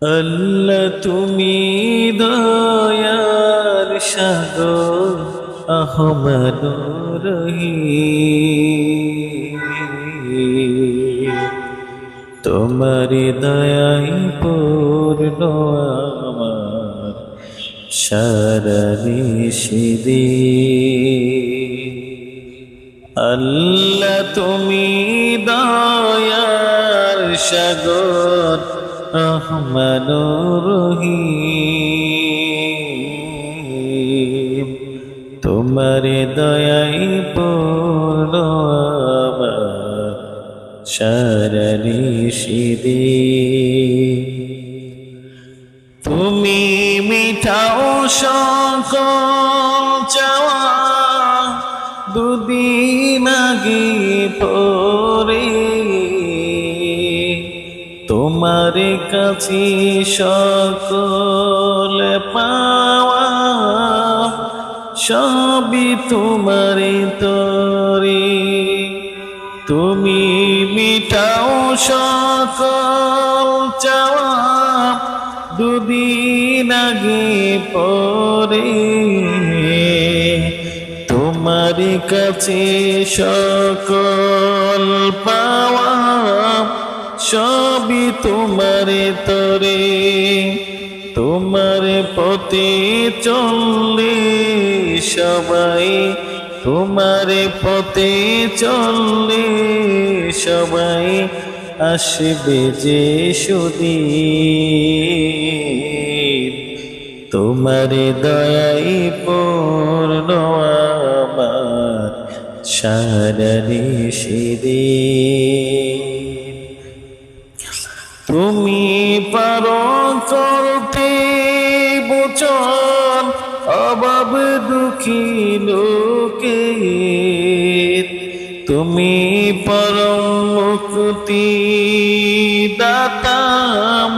আল্লাহ তুমি দয়ার সাগর আহমদুর রহিম, তোমার দয়াই পূর্ণ আমার সারা নিশিদিন। আল্লাহ তুমি দয়ার সাগর রহমানুর রহিম, তোমার দয়াই পূর্ণ আমার সারা নিশিদিন। তুমি মিঠাও সকল চাওয়া দুদিন আগে পরে, তোমার কাছে সকল পাওয়া সবই তোমার তরে। তুমি মিটাও সকল চাওয়া দুদিন আগে পরে, তোমার কাছে সকল পাওয়া সবই তোমার তরে। তোমার পথে চললে সবাই, তোমার পথে চললে সবাই আসবে যে সুদিন। তোমার দয়াই পূর্ণ আমার সারা নিশিদিন। তুমি পারো করতে মোচন অভাব দুঃখী লোকের, তুমি পরম মুক্তি দাতা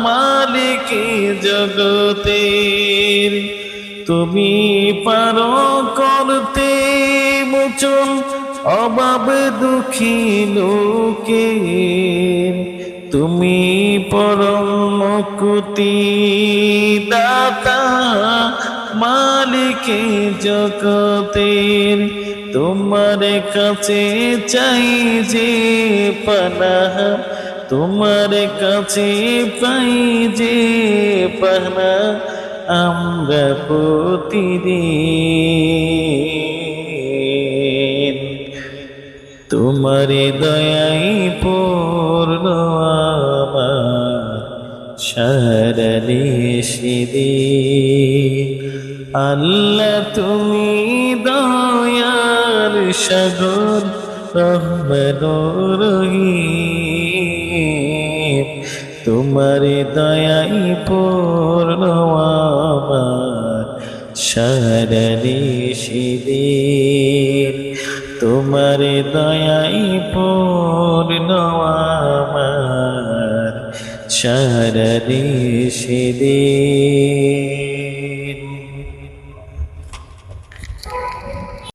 মালিক জগতের। তুমি পারো করতে মোচন অভাব দুঃখী লোকের, তুমি পরম মুক্তি দাতা মালিক জগতের। তোমার কাছে চাই যে পানাহ, তোমার কাছে পাই যে পানা আমরা প্রতিদিন। তোমার দয়াই পূর্ণ আমার সারা নিশিদিন। আল্লাহ তুমি দয়ার সাগর রহমানুর রহিম, তোমার দয়াই পূর্ণ আমার সারা নিশিদিন। তোমার দয়াই পূর্ণ আমার সারা নিশিদিন।